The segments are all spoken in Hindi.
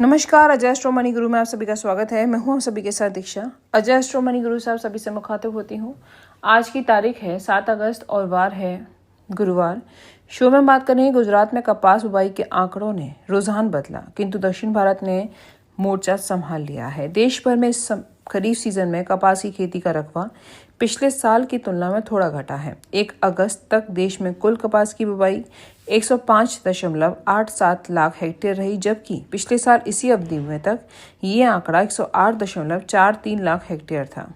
नमस्कार, अजय एस्ट्रो मनी गुरु में आप सभी का स्वागत है। मैं हूं आप सभी के साथ दीक्षा। अजय एस्ट्रो मनी गुरु से आप सभी से मुखातिब होती हूं। आज की तारीख है 7 अगस्त और वार है गुरुवार। शो में बात करेंगे गुजरात में कपास बुवाई के आंकड़ों ने रुझान बदला, किंतु दक्षिण भारत ने मोर्चा संभाल लिया है। देश भर में इस खरीफ सीजन में कपास की खेती का रकबा पिछले साल की तुलना में थोड़ा घटा है। 1 अगस्त तक देश में कुल कपास की बुवाई 105.87 लाख हेक्टेयर रही, जबकि पिछले साल इसी अवधि में तक ये आंकड़ा 108.43 लाख हेक्टेयर था।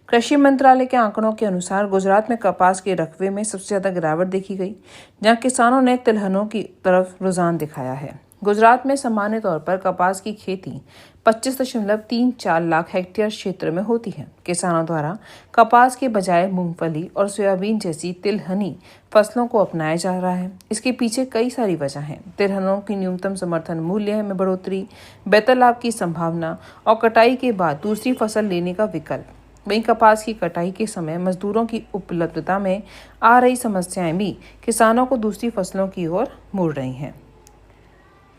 कृषि मंत्रालय के आंकड़ों के अनुसार गुजरात में कपास के रकबे में सबसे ज्यादा गिरावट देखी गई, जहां किसानों ने तिलहनों की तरफ रुझान दिखाया है। गुजरात में सामान्य तौर पर कपास की खेती 25.34 लाख हेक्टेयर क्षेत्र में होती है। किसानों द्वारा कपास के बजाय मूंगफली और सोयाबीन जैसी तिलहनी फसलों को अपनाया जा रहा है। इसके पीछे कई सारी वजह हैं। तिलहनों की न्यूनतम समर्थन मूल्य में बढ़ोतरी, बेहतर लाभ की संभावना और कटाई के बाद दूसरी फसल लेने का विकल्प। वहीं कपास की कटाई के समय मजदूरों की उपलब्धता में आ रही समस्याएं भी किसानों को दूसरी फसलों की ओर मोड़ रही हैं।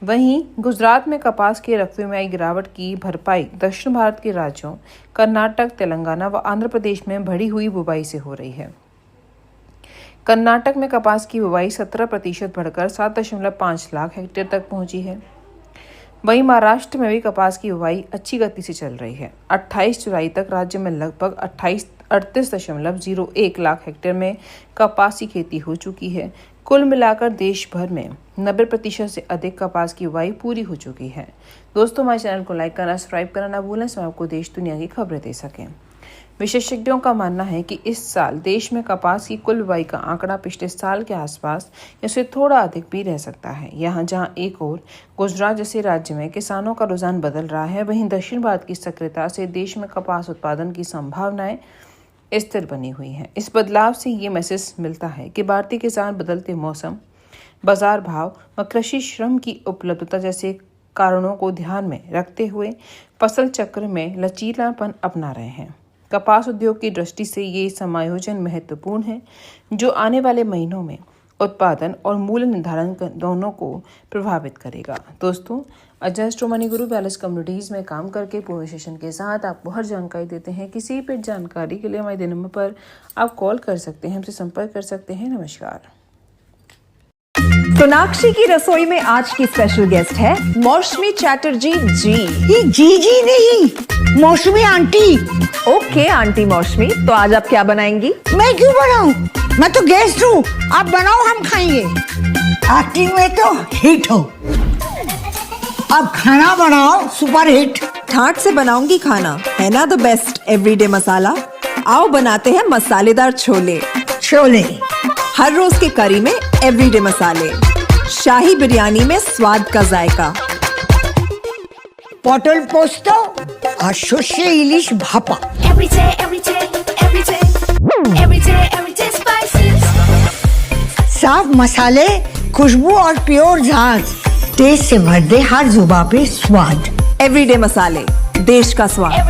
वहीं गुजरात में कपास के रकबे में आई गिरावट की भरपाई दक्षिण भारत के राज्यों कर्नाटक, तेलंगाना व आंध्र प्रदेश में बढ़ी हुई बुवाई से हो रही है। कर्नाटक में कपास की बुवाई 17% बढ़कर 7.5 लाख हेक्टेयर तक पहुंची है। वहीं महाराष्ट्र में भी कपास की बुवाई अच्छी गति से चल रही है। 28 जुलाई तक राज्य में लगभग 38.01 लाख हेक्टेयर में कपास की खेती हो चुकी है। कुल मिलाकर देश भर में 90% से अधिक कपास की बुवाई पूरी हो चुकी है। दोस्तों, हमारे चैनल को लाइक करना, सब्सक्राइब करना ना भूलें, सो आपको देश दुनिया की खबरें दे सकें। विशेषज्ञों का मानना है कि इस साल देश में कपास की कुल बुवाई का आंकड़ा पिछले साल के आसपास या उससे थोड़ा अधिक भी रह सकता है। जहां एक ओर गुजरात जैसे राज्य में किसानों का रुझान बदल रहा है, वहीं दक्षिण भारत की सक्रियता से देश में कपास उत्पादन की संभावनाएं स्थिर बनी हुई है। इस बदलाव से ये मैसेज मिलता है कि भारतीय किसान बदलते मौसम, बाजार भाव व कृषि श्रम की उपलब्धता जैसे कारणों को ध्यान में रखते हुए फसल चक्र में लचीलापन अपना रहे हैं। कपास उद्योग की दृष्टि से ये समायोजन महत्वपूर्ण है, जो आने वाले महीनों में उत्पादन और मूल्य निर्धारण दोनों को प्रभावित करेगा। दोस्तों, अजय एस्ट्रो मनी गुरु बैलेंस कम्युनिटीज में काम करके पूर्ण विश्लेषण के साथ आपको हर जानकारी देते हैं। किसी भी जानकारी के लिए हमारे नंबर पर आप कॉल कर सकते हैं, हमसे संपर्क कर सकते हैं। नमस्कार। सोनाक्षी की रसोई में आज की स्पेशल गेस्ट है मौसमी चैटर्जी जी। ये जी नहीं, मौसमी आंटी। ओके आंटी मौसमी, तो आज आप क्या बनाएंगी? मैं क्यों बनाऊं? मैं तो गेस्ट हूँ, आप बनाओ, हम खाएंगे। एक्टिंग में तो हिट हो, अब खाना बनाओ सुपर हिट। ठाट से बनाऊंगी खाना, है ना द बेस्ट एवरीडे मसाला। आओ बनाते हैं मसालेदार छोले। हर रोज के करी में एवरीडे मसाले, शाही बिरयानी में स्वाद का जायका। पटल पोस्तो और सर्षे इलिश भापा। साफ मसाले, खुशबू और प्योर झांझ, टेस्ट से भर दे हर जुबान पे स्वाद। एवरीडे मसाले, देश का स्वाद।